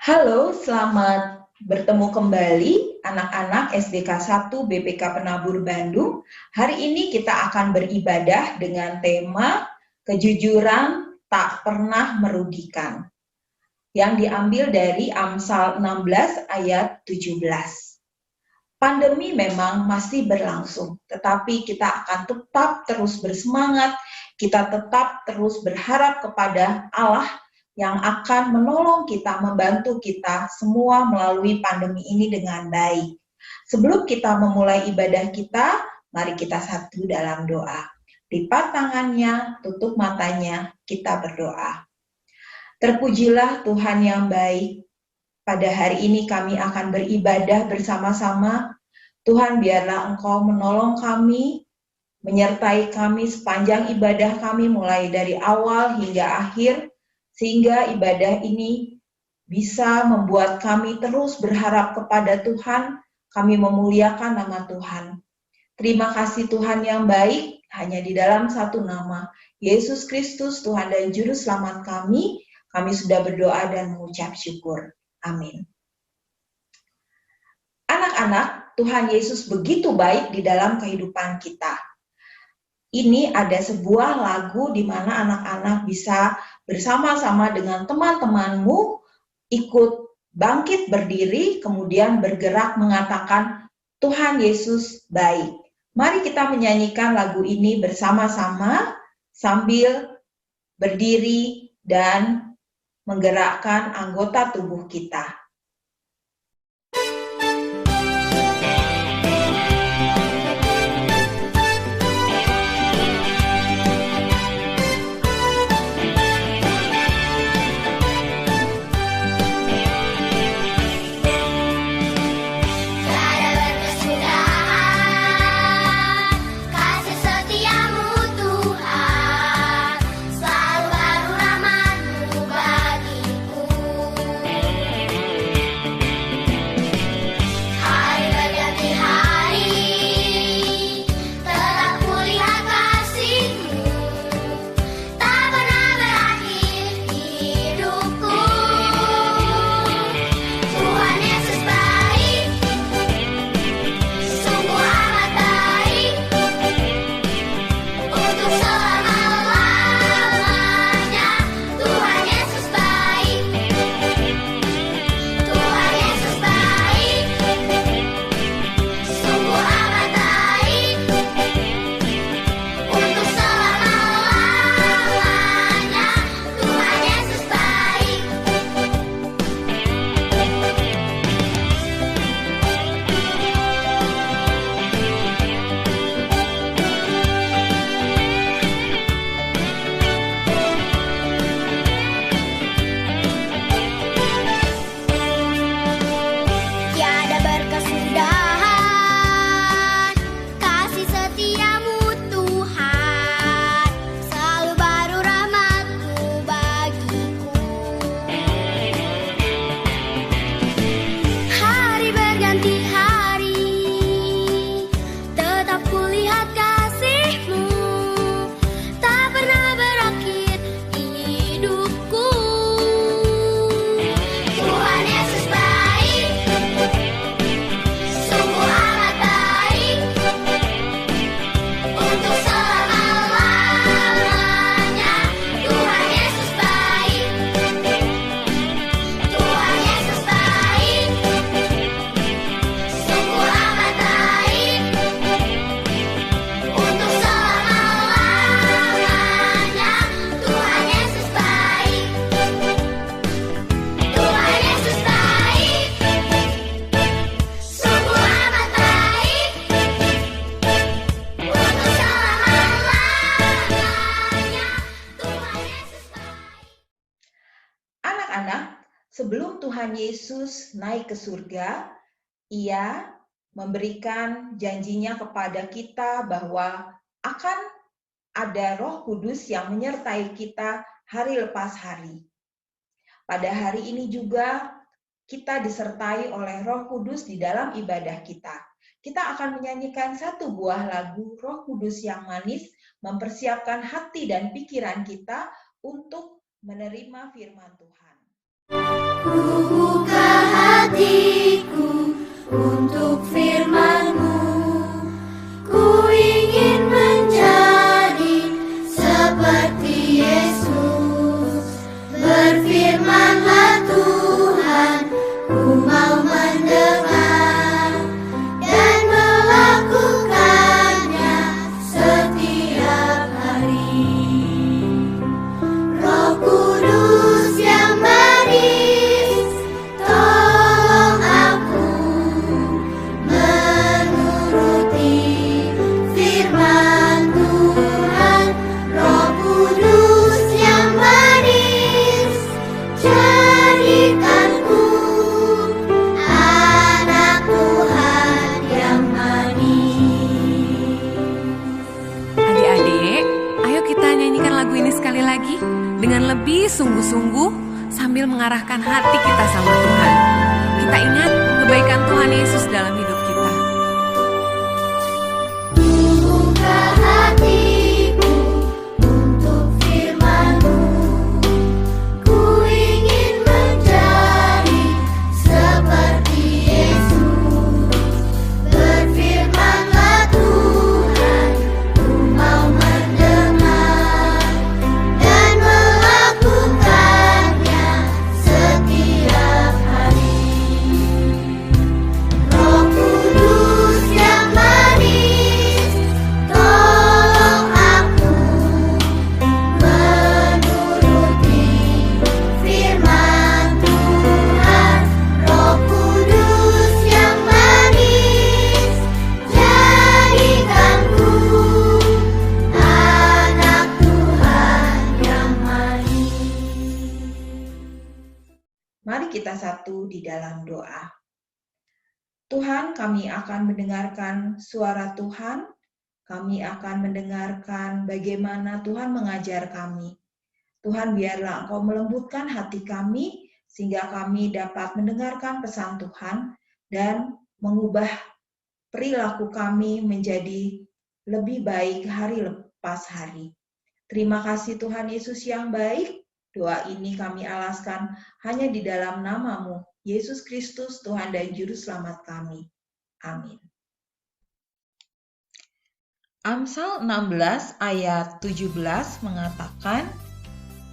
Halo, selamat bertemu kembali anak-anak SDK 1 BPK Penabur Bandung. Hari ini kita akan beribadah dengan tema kejujuran tak pernah merugikan, yang diambil dari Amsal 16 ayat 17. Pandemi memang masih berlangsung, tetapi kita akan tetap terus bersemangat, kita tetap terus berharap kepada Allah yang akan menolong kita, membantu kita semua melalui pandemi ini dengan baik. Sebelum kita memulai ibadah kita, mari kita satu dalam doa. Lipat tangannya, tutup matanya, kita berdoa. Terpujilah Tuhan yang baik. Pada hari ini kami akan beribadah bersama-sama. Tuhan, biarlah Engkau menolong kami, menyertai kami sepanjang ibadah kami mulai dari awal hingga akhir, sehingga ibadah ini bisa membuat kami terus berharap kepada Tuhan, kami memuliakan nama Tuhan. Terima kasih Tuhan yang baik, hanya di dalam satu nama, Yesus Kristus, Tuhan dan Juru Selamat kami sudah berdoa dan mengucap syukur. Amin. Anak-anak, Tuhan Yesus begitu baik di dalam kehidupan kita. Ini ada sebuah lagu di mana anak-anak bisa bersama-sama dengan teman-temanmu ikut bangkit berdiri, kemudian bergerak mengatakan Tuhan Yesus baik. Mari kita menyanyikan lagu ini bersama-sama sambil berdiri dan menggerakkan anggota tubuh kita. Sebelum Tuhan Yesus naik ke surga, Ia memberikan janjinya kepada kita bahwa akan ada Roh Kudus yang menyertai kita hari lepas hari. Pada hari ini juga kita disertai oleh Roh Kudus di dalam ibadah kita. Kita akan menyanyikan satu buah lagu Roh Kudus yang manis, mempersiapkan hati dan pikiran kita untuk menerima firman Tuhan. hatiku untuk firman-Mu. Ku ingin menjadi seperti Yesus. Berfirman-Lah Tuhan, ku mau mendengar dan melakukannya setiap hari. Roh Kudus yang manis, tolong aku menuruti firman Tuhan. Roh Kudus yang manis, jadikanku anak Tuhan yang manis. Adik-adik, ayo kita nyanyikan lagu ini sekali lagi dengan lebih sungguh-sungguh sambil mengarahkan hati kita sama Tuhan. Kita ingat kebaikan Tuhan Yesus dalam hidup kita. Buka hatiku untuk firman-Mu. Ku ingin menjadi seperti Yesus. Berfirman-Lah Tuhan, ku mau mendengar dan melakukannya setiap hari. Roh Kudus yang manis, tolong aku menuruti firman Tuhan. Roh Kudus yang manis, jadikanku anak Tuhan yang manis. Mari kita satu di dalam doa. Tuhan, kami akan mendengarkan suara Tuhan. Kami akan mendengarkan bagaimana Tuhan mengajar kami. Tuhan, biarlah Engkau melembutkan hati kami, sehingga kami dapat mendengarkan pesan Tuhan dan mengubah perilaku kami menjadi lebih baik hari lepas hari. Terima kasih Tuhan Yesus yang baik. Doa ini kami alaskan hanya di dalam nama-Mu, Yesus Kristus, Tuhan dan Juru Selamat kami. Amin. Amsal 16 ayat 17 mengatakan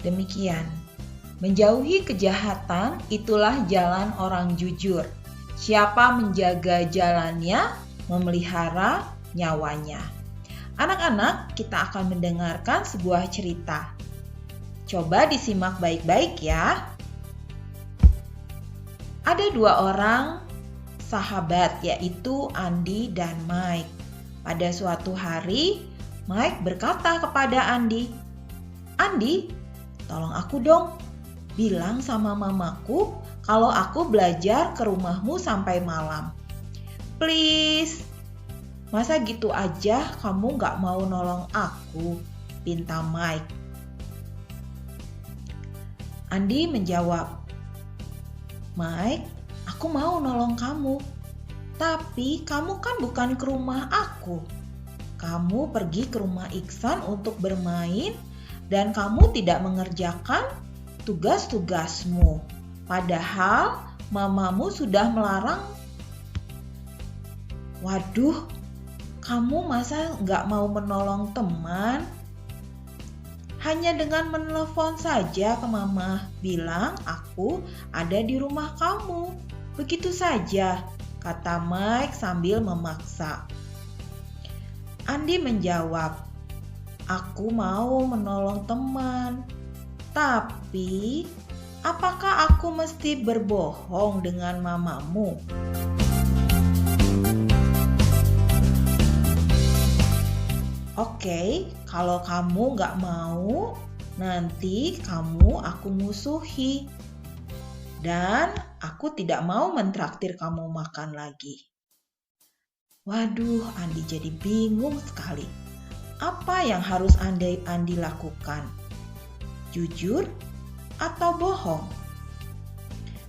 demikian. Menjauhi kejahatan itulah jalan orang jujur. Siapa menjaga jalannya, memelihara nyawanya. Anak-anak, kita akan mendengarkan sebuah cerita. Coba disimak baik-baik ya. Ada dua orang sahabat, yaitu Andi dan Mike. Pada suatu hari, Mike berkata kepada Andi, "Andi, tolong aku dong. Bilang sama mamaku kalau aku belajar ke rumahmu sampai malam. Please." "Masa gitu aja kamu gak mau nolong aku?" pinta Mike. Andi menjawab, "Mike, aku mau nolong kamu. Tapi kamu kan bukan ke rumah aku. Kamu pergi ke rumah Iksan untuk bermain dan kamu tidak mengerjakan tugas-tugasmu. Padahal mamamu sudah melarang." "Waduh, kamu masa nggak mau menolong teman? Hanya dengan menelepon saja ke mama, bilang aku ada di rumah kamu. Begitu saja," kata Mike sambil memaksa. Andi menjawab, "Aku mau menolong teman. Tapi, apakah aku mesti berbohong dengan mamamu?" "Oke, kalau kamu gak mau, nanti kamu aku musuhi. Dan aku tidak mau mentraktir kamu makan lagi." Waduh, Andi jadi bingung sekali. Apa yang harus Andi lakukan? Jujur atau bohong?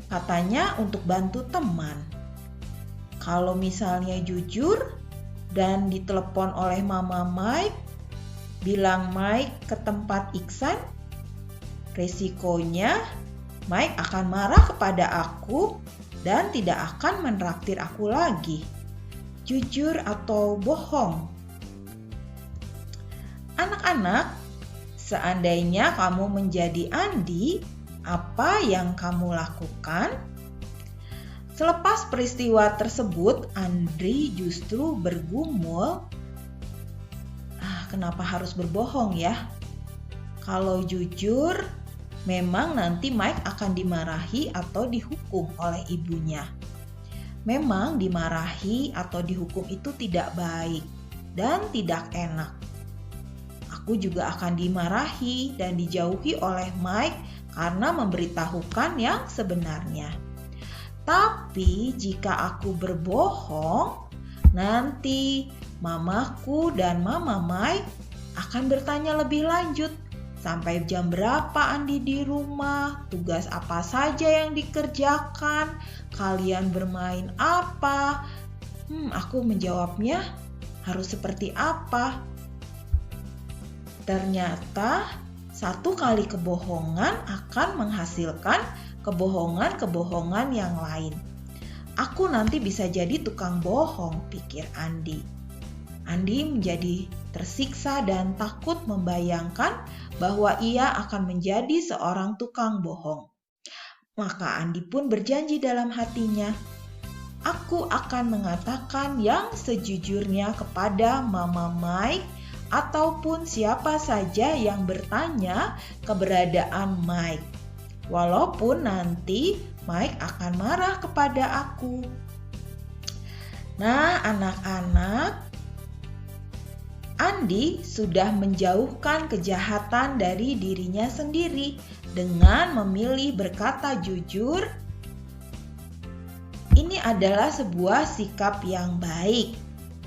Katanya untuk bantu teman. Kalau misalnya jujur dan ditelepon oleh mama Mike, bilang Mike ke tempat Iksan, resikonya Mike akan marah kepada aku dan tidak akan menraktir aku lagi. Jujur atau bohong? Anak-anak, seandainya kamu menjadi Andi, apa yang kamu lakukan? Selepas peristiwa tersebut, Andri justru bergumul, kenapa harus berbohong ya? Kalau jujur, memang nanti Mike akan dimarahi atau dihukum oleh ibunya. Memang dimarahi atau dihukum itu tidak baik dan tidak enak. Aku juga akan dimarahi dan dijauhi oleh Mike karena memberitahukan yang sebenarnya. Tapi jika aku berbohong, nanti mamaku dan mama Mike akan bertanya lebih lanjut. Sampai jam berapa Andi di rumah? Tugas apa saja yang dikerjakan? Kalian bermain apa? Aku menjawabnya harus seperti apa? Ternyata satu kali kebohongan akan menghasilkan kebohongan-kebohongan yang lain. Aku nanti bisa jadi tukang bohong, pikir Andi. Andi menjadi tersiksa dan takut membayangkan bahwa ia akan menjadi seorang tukang bohong. Maka Andi pun berjanji dalam hatinya, aku akan mengatakan yang sejujurnya kepada Mama Mike ataupun siapa saja yang bertanya keberadaan Mike. Walaupun nanti Mike akan marah kepada aku. Nah, anak-anak, Andi sudah menjauhkan kejahatan dari dirinya sendiri dengan memilih berkata jujur. Ini adalah sebuah sikap yang baik.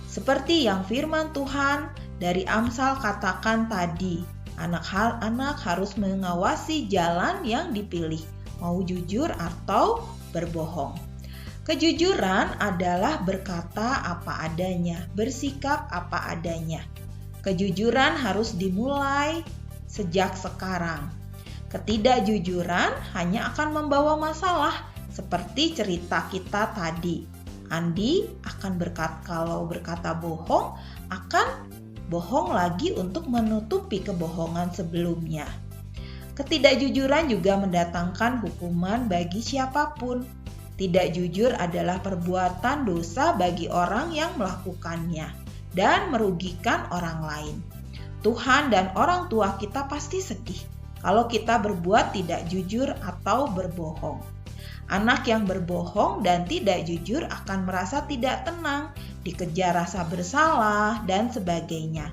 Seperti yang firman Tuhan dari Amsal katakan tadi. Anak-anak harus mengawasi jalan yang dipilih, mau jujur atau berbohong. Kejujuran adalah berkata apa adanya, bersikap apa adanya. Kejujuran harus dimulai sejak sekarang. Ketidakjujuran hanya akan membawa masalah, seperti cerita kita tadi. Andi akan kalau berkata bohong, akan bohong lagi untuk menutupi kebohongan sebelumnya. Ketidakjujuran juga mendatangkan hukuman bagi siapapun. Tidak jujur adalah perbuatan dosa bagi orang yang melakukannya dan merugikan orang lain. Tuhan dan orang tua kita pasti sedih kalau kita berbuat tidak jujur atau berbohong. Anak yang berbohong dan tidak jujur akan merasa tidak tenang, dikejar rasa bersalah, dan sebagainya.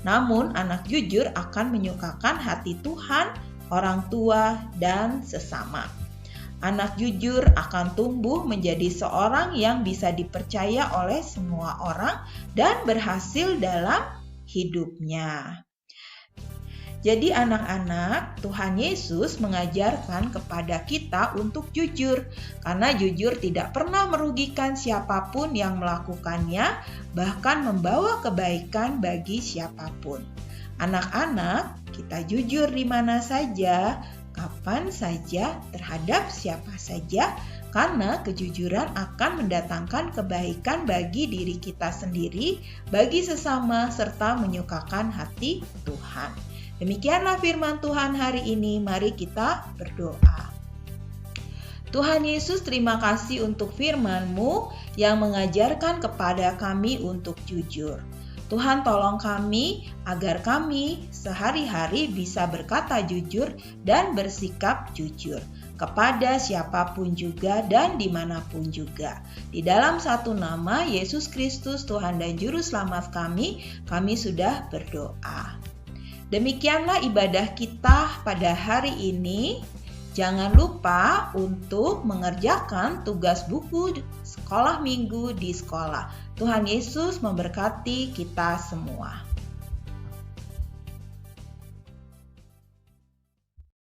Namun, anak jujur akan menyukakan hati Tuhan, orang tua, dan sesama. Anak jujur akan tumbuh menjadi seorang yang bisa dipercaya oleh semua orang dan berhasil dalam hidupnya. Jadi anak-anak, Tuhan Yesus mengajarkan kepada kita untuk jujur, karena jujur tidak pernah merugikan siapapun yang melakukannya, bahkan membawa kebaikan bagi siapapun. Anak-anak, kita jujur di mana saja, kapan saja, terhadap siapa saja, karena kejujuran akan mendatangkan kebaikan bagi diri kita sendiri, bagi sesama, serta menyukakan hati Tuhan. Demikianlah firman Tuhan hari ini, mari kita berdoa. Tuhan Yesus, terima kasih untuk firman-Mu yang mengajarkan kepada kami untuk jujur. Tuhan, tolong kami agar kami sehari-hari bisa berkata jujur dan bersikap jujur kepada siapapun juga dan dimanapun juga. Di dalam satu nama, Yesus Kristus, Tuhan dan Juru Selamat kami sudah berdoa. Demikianlah ibadah kita pada hari ini. Jangan lupa untuk mengerjakan tugas buku sekolah minggu di sekolah. Tuhan Yesus memberkati kita semua.